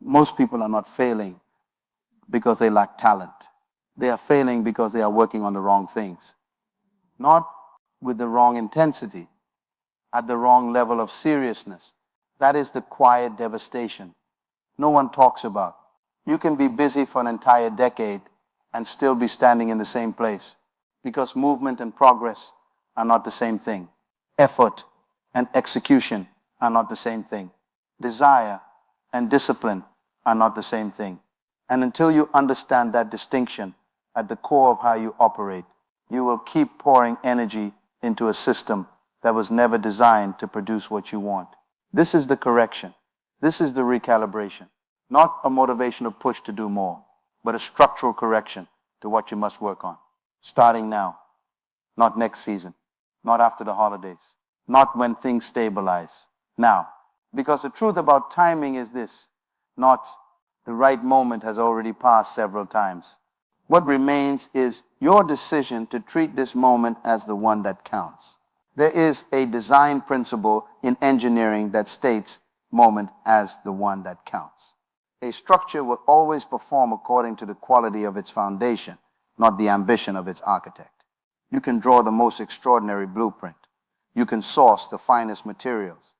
Most people are not failing because they lack talent. They are failing because they are working on the wrong things, not with the wrong intensity, at the wrong level of seriousness. That is the quiet devastation no one talks about. You can be busy for an entire decade and still be standing in the same place because movement and progress are not the same thing. Effort and execution are not the same thing. Desire and discipline are not the same thing. And until you understand that distinction at the core of how you operate, you will keep pouring energy into a system that was never designed to produce what you want. This is the correction. This is the recalibration. Not a motivational push to do more, but a structural correction to what you must work on. Starting now, not next season, not after the holidays, not when things stabilize. Now. Because the truth about timing is this, not the right moment has already passed several times. What remains is your decision to treat this moment as the one that counts. There is a design principle in engineering that states moment as the one that counts. A structure will always perform according to the quality of its foundation, not the ambition of its architect. You can draw the most extraordinary blueprint. You can source the finest materials.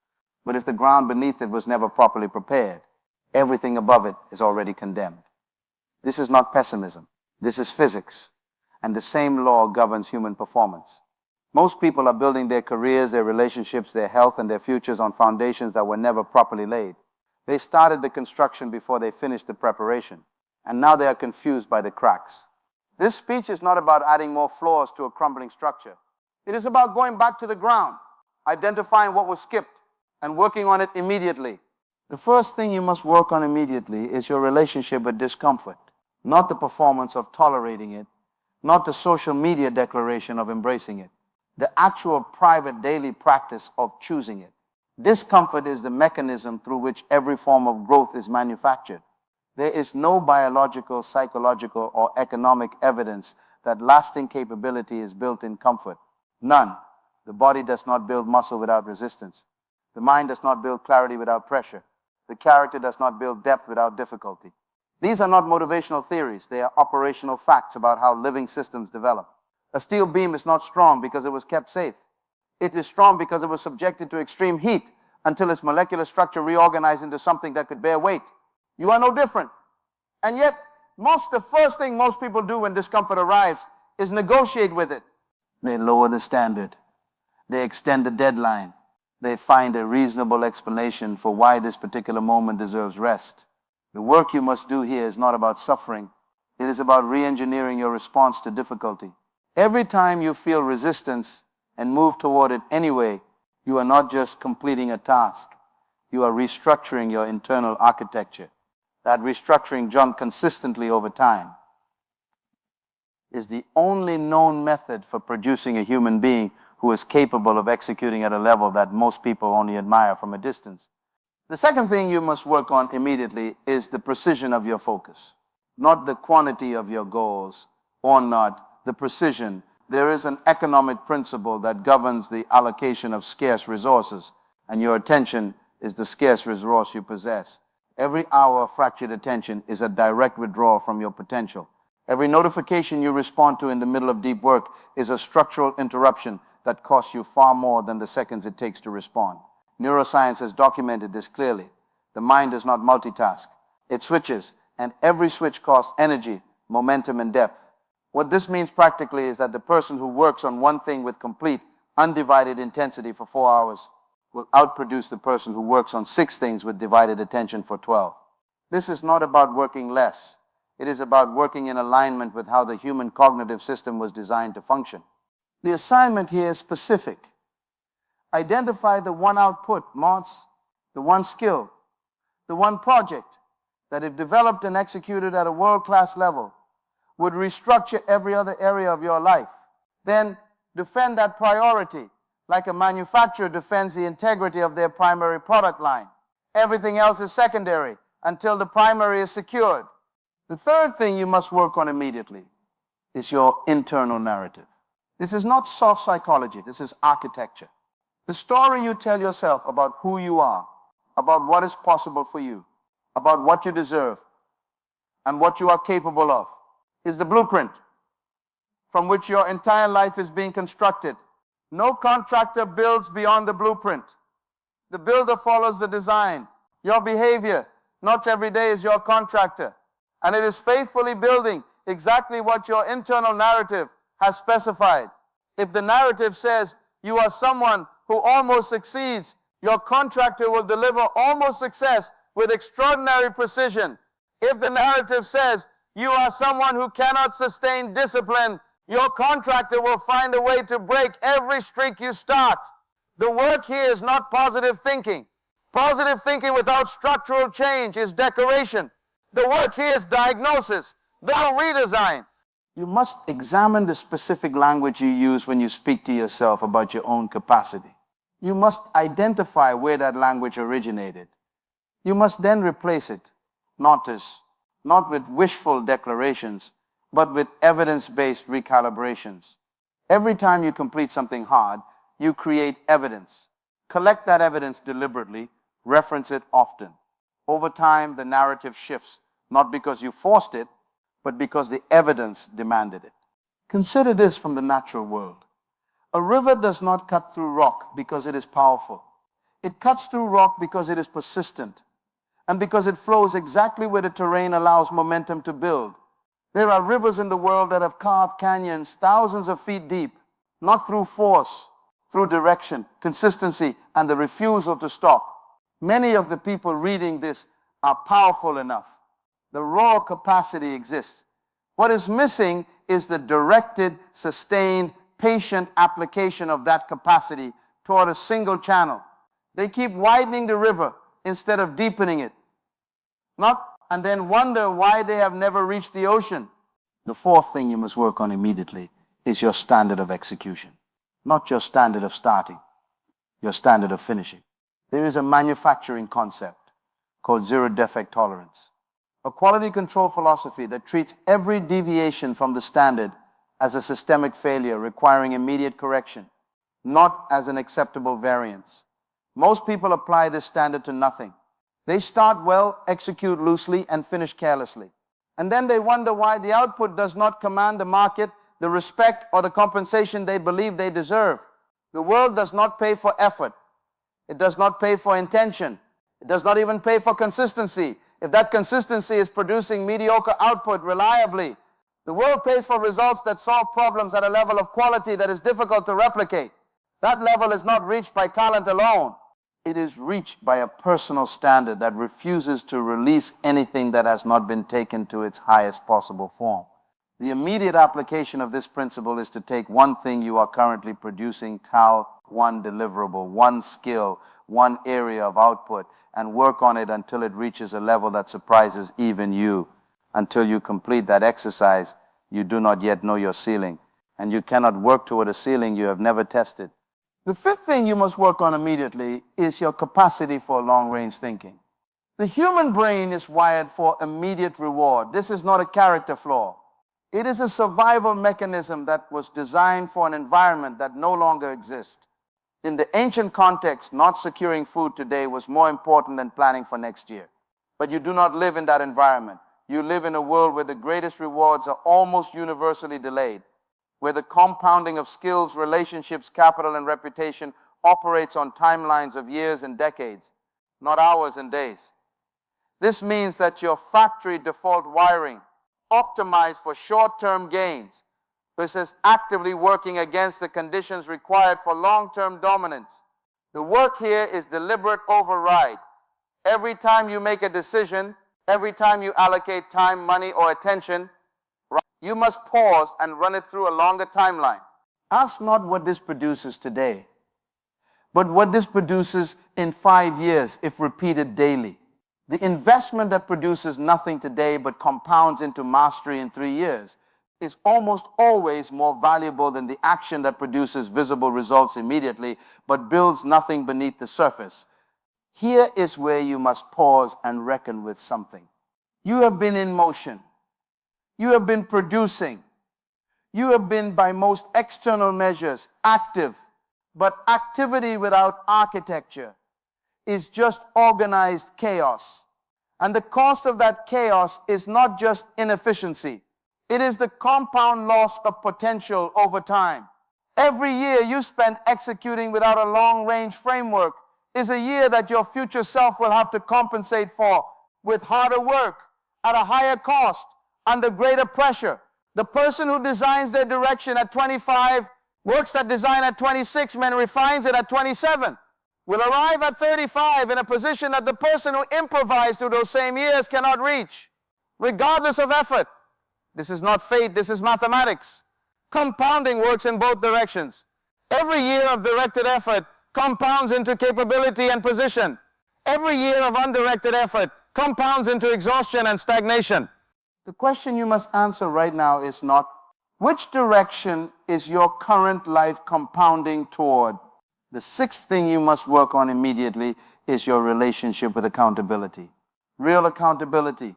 But if the ground beneath it was never properly prepared, everything above it is already condemned. This is not pessimism. This is physics. And the same law governs human performance. Most people are building their careers, their relationships, their health, and their futures on foundations that were never properly laid. They started the construction before they finished the preparation, and now they are confused by the cracks. This speech is not about adding more floors to a crumbling structure. It is about going back to the ground, identifying what was skipped, and working on it immediately. The first thing you must work on immediately is your relationship with discomfort, not the performance of tolerating it, not the social media declaration of embracing it, the actual private daily practice of choosing it. Discomfort is the mechanism through which every form of growth is manufactured. There is no biological, psychological, or economic evidence that lasting capability is built in comfort. None. The body does not build muscle without resistance. The mind does not build clarity without pressure. The character does not build depth without difficulty. These are not motivational theories. They are operational facts about how living systems develop. A steel beam is not strong because it was kept safe. It is strong because it was subjected to extreme heat until its molecular structure reorganized into something that could bear weight. You are no different. And yet, the first thing most people do when discomfort arrives is negotiate with it. They lower the standard. They extend the deadline. They find a reasonable explanation for why this particular moment deserves rest. The work you must do here is not about suffering. It is about re-engineering your response to difficulty. Every time you feel resistance and move toward it anyway, you are not just completing a task. You are restructuring your internal architecture. That restructuring done consistently over time is the only known method for producing a human being who is capable of executing at a level that most people only admire from a distance. The second thing you must work on immediately is the precision of your focus, not the quantity of your goals, or not the precision. There is an economic principle that governs the allocation of scarce resources, and your attention is the scarce resource you possess. Every hour of fractured attention is a direct withdrawal from your potential. Every notification you respond to in the middle of deep work is a structural interruption that costs you far more than the seconds it takes to respond. Neuroscience has documented this clearly. The mind does not multitask. It switches, and every switch costs energy, momentum, and depth. What this means practically is that the person who works on one thing with complete, undivided intensity for 4 hours will outproduce the person who works on 6 things with divided attention for 12. This is not about working less. It is about working in alignment with how the human cognitive system was designed to function. The assignment here is specific. Identify the one output, Mots, the one skill, the one project that if developed and executed at a world-class level would restructure every other area of your life. Then defend that priority like a manufacturer defends the integrity of their primary product line. Everything else is secondary until the primary is secured. The third thing you must work on immediately is your internal narrative. This is not soft psychology. This is architecture. The story you tell yourself about who you are, about what is possible for you, about what you deserve and what you are capable of is the blueprint from which your entire life is being constructed. No contractor builds beyond the blueprint. The builder follows the design. Your behavior, not every day, is your contractor. And it is faithfully building exactly what your internal narrative has specified. If the narrative says you are someone who almost succeeds, your contractor will deliver almost success with extraordinary precision. If the narrative says you are someone who cannot sustain discipline, your contractor will find a way to break every streak you start. The work here is not positive thinking. Positive thinking without structural change is decoration. The work here is diagnosis, then redesign. You must examine the specific language you use when you speak to yourself about your own capacity. You must identify where that language originated. You must then replace it, not with wishful declarations, but with evidence-based recalibrations. Every time you complete something hard, you create evidence. Collect that evidence deliberately, reference it often. Over time, the narrative shifts, not because you forced it, but because the evidence demanded it. Consider this from the natural world. A river does not cut through rock because it is powerful. It cuts through rock because it is persistent, and because it flows exactly where the terrain allows momentum to build. There are rivers in the world that have carved canyons thousands of feet deep, not through force, through direction, consistency, and the refusal to stop. Many of the people reading this are powerful enough. The raw capacity exists. What is missing is the directed, sustained, patient application of that capacity toward a single channel. They keep widening the river instead of deepening it. And then wonder why they have never reached the ocean. The fourth thing you must work on immediately is your standard of execution. Not your standard of starting, your standard of finishing. There is a manufacturing concept called zero defect tolerance, a quality control philosophy that treats every deviation from the standard as a systemic failure requiring immediate correction, not as an acceptable variance. Most people apply this standard to nothing. They start well, execute loosely, and finish carelessly. And then they wonder why the output does not command the market, the respect, or the compensation they believe they deserve. The world does not pay for effort. It does not pay for intention. It does not even pay for consistency. If that consistency is producing mediocre output reliably, the world pays for results that solve problems at a level of quality that is difficult to replicate. That level is not reached by talent alone. It is reached by a personal standard that refuses to release anything that has not been taken to its highest possible form. The immediate application of this principle is to take one thing you are currently producing, one deliverable, one skill, one area of output, and work on it until it reaches a level that surprises even you. Until you complete that exercise, you do not yet know your ceiling, and you cannot work toward a ceiling you have never tested. The fifth thing you must work on immediately is your capacity for long-range thinking. The human brain is wired for immediate reward. This is not a character flaw. It is a survival mechanism that was designed for an environment that no longer exists. In the ancient context, not securing food today was more important than planning for next year. But you do not live in that environment. You live in a world where the greatest rewards are almost universally delayed, where the compounding of skills, relationships, capital, and reputation operates on timelines of years and decades, not hours and days. This means that your factory default wiring, optimized for short-term gains, versus actively working against the conditions required for long-term dominance. The work here is deliberate override. Every time you make a decision, every time you allocate time, money, or attention, you must pause and run it through a longer timeline. Ask not what this produces today, but what this produces in 5 years if repeated daily. The investment that produces nothing today but compounds into mastery in 3 years is almost always more valuable than the action that produces visible results immediately but builds nothing beneath the surface. Here is where you must pause and reckon with something. You have been in motion. You have been producing. You have been, by most external measures, active. But activity without architecture is just organized chaos. And the cost of that chaos is not just inefficiency. It is the compound loss of potential over time. Every year you spend executing without a long-range framework is a year that your future self will have to compensate for with harder work, at a higher cost, under greater pressure. The person who designs their direction at 25, works that design at 26, and refines it at 27, will arrive at 35 in a position that the person who improvised through those same years cannot reach, regardless of effort. This is not fate, this is mathematics. Compounding works in both directions. Every year of directed effort compounds into capability and position. Every year of undirected effort compounds into exhaustion and stagnation. The question you must answer right now is not, which direction is your current life compounding toward? The sixth thing you must work on immediately is your relationship with accountability. Real accountability,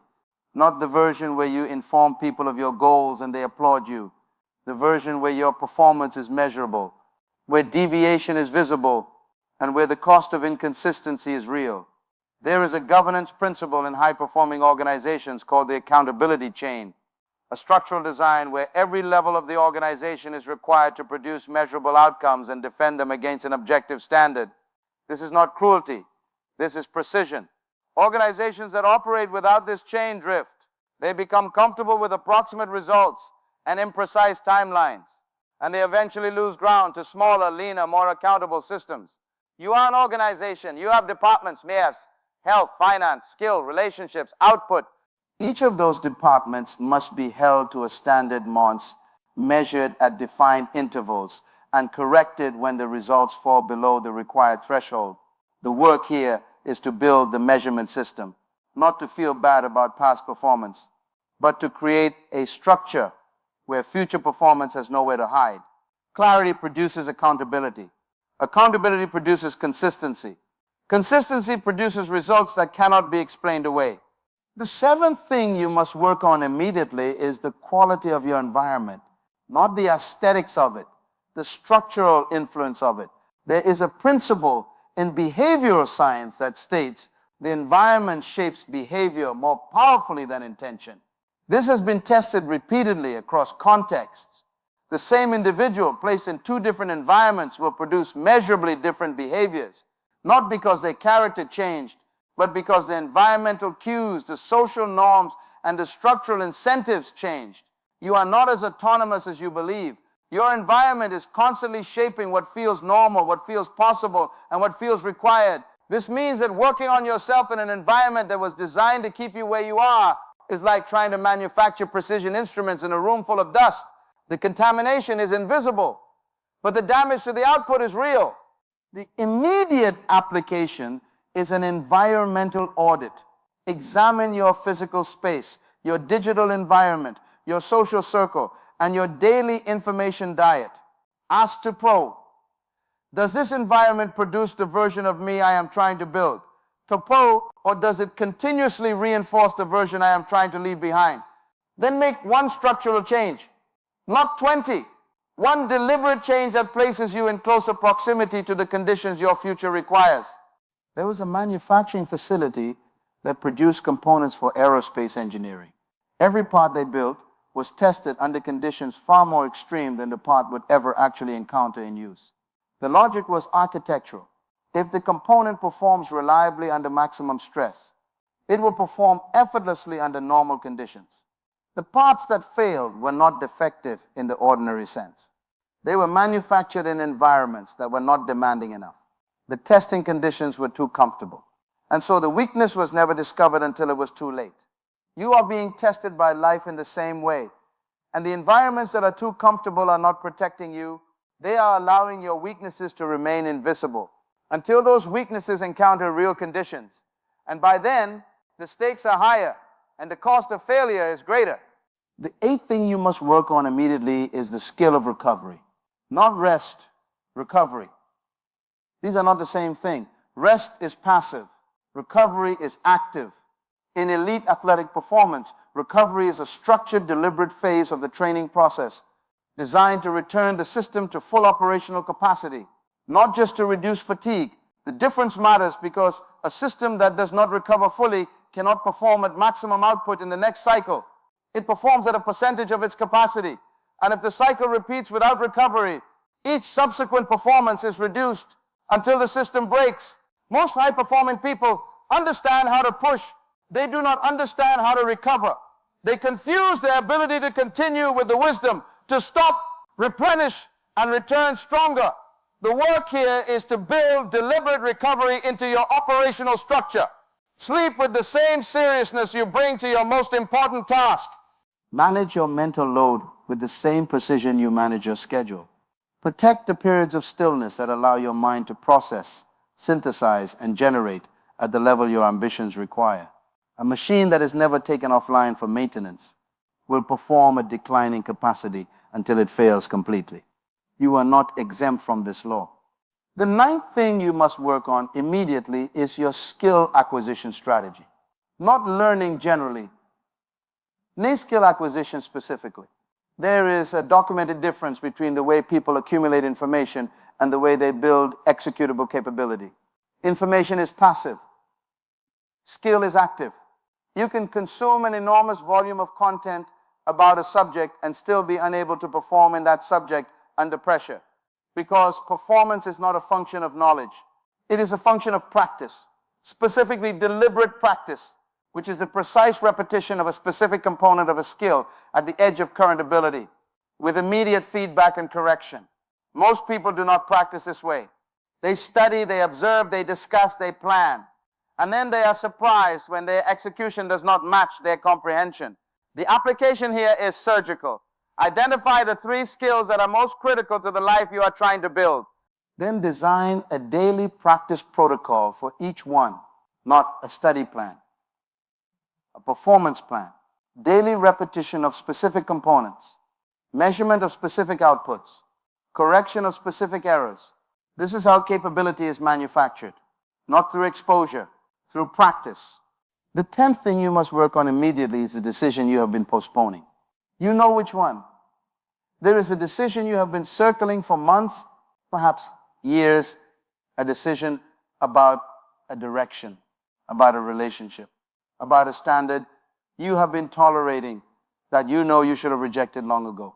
not the version where you inform people of your goals and they applaud you. The version where your performance is measurable, where deviation is visible, and where the cost of inconsistency is real. There is a governance principle in high-performing organizations called the accountability chain, a structural design where every level of the organization is required to produce measurable outcomes and defend them against an objective standard. This is not cruelty. This is precision. Organizations that operate without this chain drift. They become comfortable with approximate results and imprecise timelines, and they eventually lose ground to smaller, leaner, more accountable systems. You are an organization. You have departments, yes, health, finance, skill, relationships, output. Each of those departments must be held to a standard once, measured at defined intervals, and corrected when the results fall below the required threshold. The work here is to build the measurement system, not to feel bad about past performance, but to create a structure where future performance has nowhere to hide. Clarity produces accountability. Accountability produces consistency. Consistency produces results that cannot be explained away. The seventh thing you must work on immediately is the quality of your environment, not the aesthetics of it, the structural influence of it. There is a principle in behavioral science that states the environment shapes behavior more powerfully than intention. This has been tested repeatedly across contexts. The same individual placed in two different environments will produce measurably different behaviors, not because their character changed, but because the environmental cues, the social norms, and the structural incentives changed. You are not as autonomous as you believe. Your environment is constantly shaping what feels normal, what feels possible, and what feels required. This means that working on yourself in an environment that was designed to keep you where you are is like trying to manufacture precision instruments in a room full of dust. The contamination is invisible, but the damage to the output is real. The immediate application is an environmental audit. Examine your physical space, your digital environment, your social circle, and your daily information diet. Ask to probe. Does this environment produce the version of me I am trying to build? To probe, or does it continuously reinforce the version I am trying to leave behind? Then make one structural change, not 20. One deliberate change that places you in closer proximity to the conditions your future requires. There was a manufacturing facility that produced components for aerospace engineering. Every part they built was tested under conditions far more extreme than the part would ever actually encounter in use. The logic was architectural. If the component performs reliably under maximum stress, it will perform effortlessly under normal conditions. The parts that failed were not defective in the ordinary sense. They were manufactured in environments that were not demanding enough. The testing conditions were too comfortable. And so the weakness was never discovered until it was too late. You are being tested by life in the same way. And the environments that are too comfortable are not protecting you. They are allowing your weaknesses to remain invisible until those weaknesses encounter real conditions. And by then, the stakes are higher and the cost of failure is greater. The eighth thing you must work on immediately is the skill of recovery. Not rest, recovery. These are not the same thing. Rest is passive. Recovery is active. In elite athletic performance, recovery is a structured, deliberate phase of the training process designed to return the system to full operational capacity, not just to reduce fatigue. The difference matters because a system that does not recover fully cannot perform at maximum output in the next cycle. It performs at a percentage of its capacity. And if the cycle repeats without recovery, each subsequent performance is reduced until the system breaks. Most high-performing people understand how to push. They do not understand how to recover. They confuse their ability to continue with the wisdom to stop, replenish, and return stronger. The work here is to build deliberate recovery into your operational structure. Sleep with the same seriousness you bring to your most important task. Manage your mental load with the same precision you manage your schedule. Protect the periods of stillness that allow your mind to process, synthesize, and generate at the level your ambitions require. A machine that is never taken offline for maintenance will perform at declining capacity until it fails completely. You are not exempt from this law. The ninth thing you must work on immediately is your skill acquisition strategy. Not learning generally, skill acquisition specifically. There is a documented difference between the way people accumulate information and the way they build executable capability. Information is passive. Skill is active. You can consume an enormous volume of content about a subject and still be unable to perform in that subject under pressure, because performance is not a function of knowledge. It is a function of practice, specifically deliberate practice, which is the precise repetition of a specific component of a skill at the edge of current ability, with immediate feedback and correction. Most people do not practice this way. They study, they observe, they discuss, they plan, and then they are surprised when their execution does not match their comprehension. The application here is surgical. Identify the 3 skills that are most critical to the life you are trying to build. Then design a daily practice protocol for each one, not a study plan, a performance plan, daily repetition of specific components, measurement of specific outputs, correction of specific errors. This is how capability is manufactured, not through exposure, through practice. The 10th thing you must work on immediately is the decision you have been postponing. You know which one. There is a decision you have been circling for months, perhaps years, a decision about a direction, about a relationship, about a standard you have been tolerating that you know you should have rejected long ago,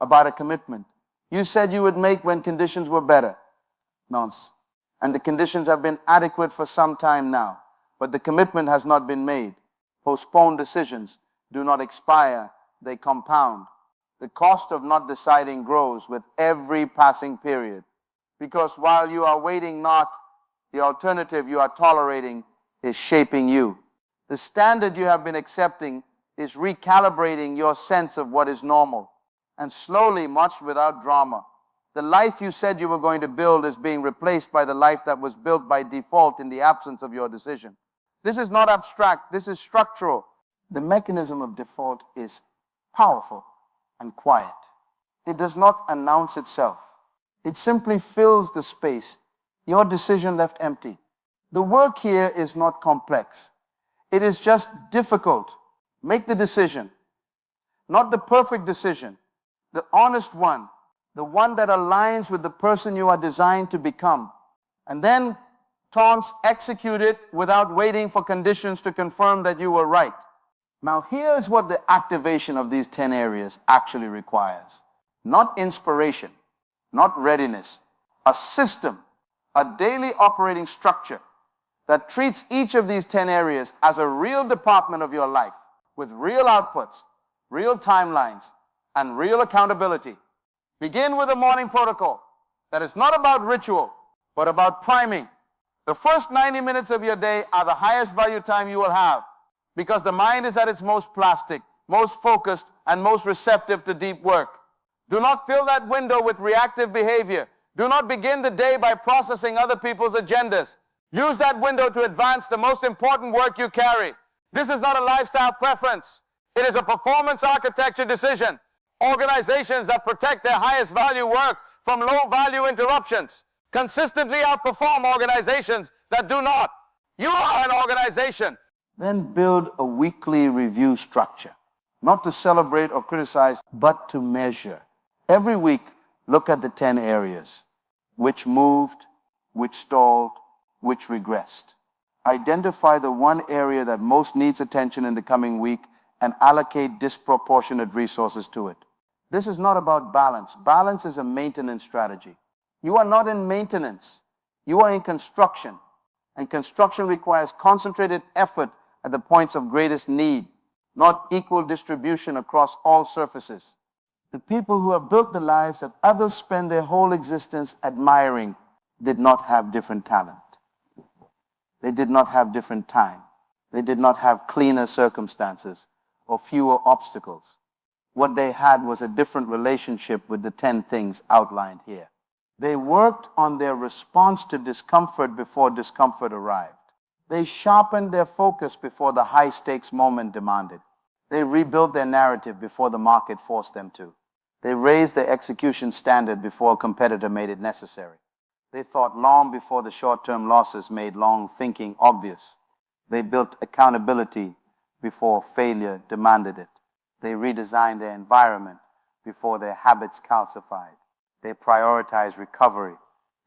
about a commitment you said you would make when conditions were better. Nonsense. And the conditions have been adequate for some time now, but the commitment has not been made. Postponed decisions do not expire, they compound. The cost of not deciding grows with every passing period, because while you are waiting not, the alternative you are tolerating is shaping you. The standard you have been accepting is recalibrating your sense of what is normal, and slowly, much without drama, the life you said you were going to build is being replaced by the life that was built by default in the absence of your decision. This is not abstract, this is structural. The mechanism of default is powerful and quiet. It does not announce itself. It simply fills the space your decision left empty. The work here is not complex. It is just difficult. Make the decision. Not the perfect decision, the honest one, the one that aligns with the person you are designed to become. And then, taunts, execute it without waiting for conditions to confirm that you were right. Now, here's what the activation of these 10 areas actually requires. Not inspiration, not readiness, a system, a daily operating structure that treats each of these 10 areas as a real department of your life with real outputs, real timelines, and real accountability. Begin with a morning protocol that is not about ritual, but about priming. The first 90 minutes of your day are the highest value time you will have, because the mind is at its most plastic, most focused, and most receptive to deep work. Do not fill that window with reactive behavior. Do not begin the day by processing other people's agendas. Use that window to advance the most important work you carry. This is not a lifestyle preference. It is a performance architecture decision. Organizations that protect their highest value work from low value interruptions consistently outperform organizations that do not. You are an organization. Then build a weekly review structure, not to celebrate or criticize, but to measure. Every week, look at the 10 areas, which moved, which stalled, which regressed. Identify the one area that most needs attention in the coming week and allocate disproportionate resources to it. This is not about balance. Balance is a maintenance strategy. You are not in maintenance. You are in construction. And construction requires concentrated effort at the points of greatest need, not equal distribution across all surfaces. The people who have built the lives that others spend their whole existence admiring did not have different talent. They did not have different time. They did not have cleaner circumstances or fewer obstacles. What they had was a different relationship with the 10 things outlined here. They worked on their response to discomfort before discomfort arrived. They sharpened their focus before the high-stakes moment demanded. They rebuilt their narrative before the market forced them to. They raised their execution standard before a competitor made it necessary. They thought long before the short-term losses made long thinking obvious. They built accountability before failure demanded it. They redesigned their environment before their habits calcified. They prioritized recovery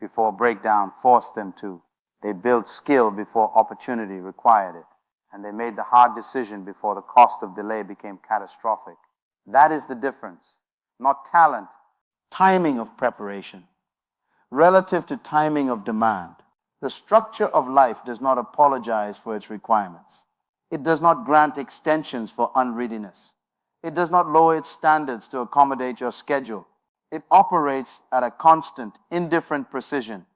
before breakdown forced them to. They built skill before opportunity required it. And they made the hard decision before the cost of delay became catastrophic. That is the difference. Not talent, timing of preparation, relative to timing of demand. The structure of life does not apologize for its requirements. It does not grant extensions for unreadiness. It does not lower its standards to accommodate your schedule. It operates at a constant, indifferent precision,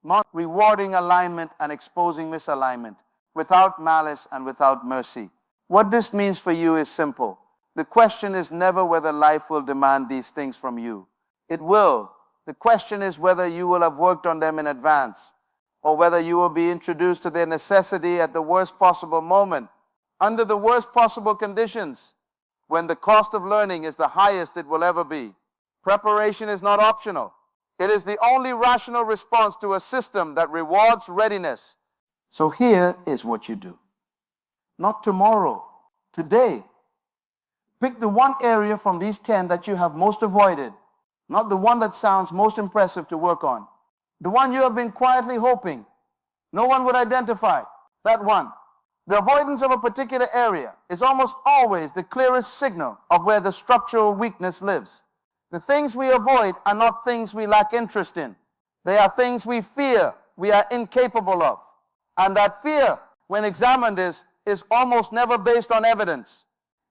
not rewarding alignment and exposing misalignment, without malice and without mercy. What this means for you is simple. The question is never whether life will demand these things from you. It will. The question is whether you will have worked on them in advance, or whether you will be introduced to their necessity at the worst possible moment, under the worst possible conditions, when the cost of learning is the highest it will ever be. Preparation is not optional. It is the only rational response to a system that rewards readiness. So here is what you do. Not tomorrow, today. Pick the one area from these 10 that you have most avoided, not the one that sounds most impressive to work on. The one you have been quietly hoping no one would identify, that one. The avoidance of a particular area is almost always the clearest signal of where the structural weakness lives. The things we avoid are not things we lack interest in. They are things we fear we are incapable of. And that fear, when examined, is almost never based on evidence.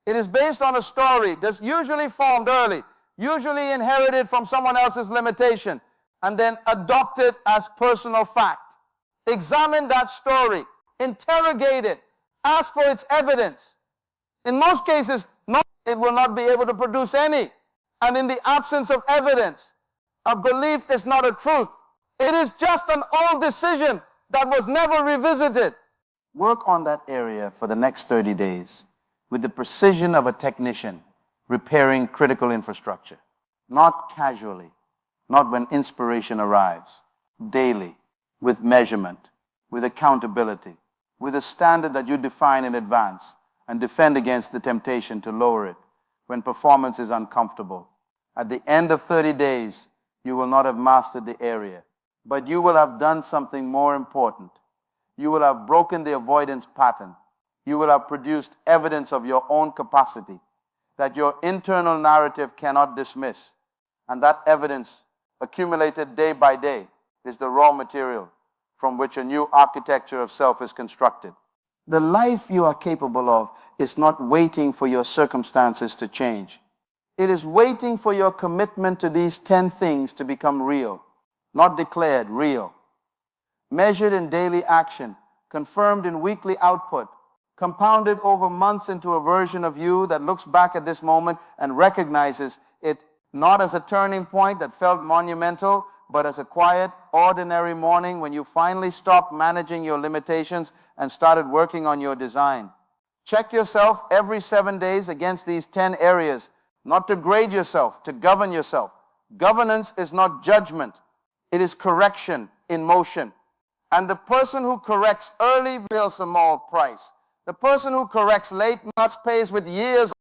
It is based on a story that's usually formed early, usually inherited from someone else's limitation, and then adopted as personal fact. Examine that story, interrogate it, ask for its evidence. In most cases, it will not be able to produce any. And in the absence of evidence, a belief is not a truth. It is just an old decision that was never revisited. Work on that area for the next 30 days with the precision of a technician repairing critical infrastructure. Not casually, not when inspiration arrives. Daily, with measurement, with accountability, with a standard that you define in advance and defend against the temptation to lower it when performance is uncomfortable. At the end of 30 days, you will not have mastered the area, but you will have done something more important. You will have broken the avoidance pattern. You will have produced evidence of your own capacity that your internal narrative cannot dismiss. And that evidence, accumulated day by day, is the raw material from which a new architecture of self is constructed. The life you are capable of is not waiting for your circumstances to change. It is waiting for your commitment to these 10 things to become real, not declared, real. Measured in daily action, confirmed in weekly output, compounded over months into a version of you that looks back at this moment and recognizes it not as a turning point that felt monumental, but as a quiet, ordinary morning when you finally stopped managing your limitations and started working on your design. Check yourself every 7 days against these 10 areas, not to grade yourself, to govern yourself. Governance is not judgment. It is correction in motion. And the person who corrects early bills a small price. The person who corrects late must pays with years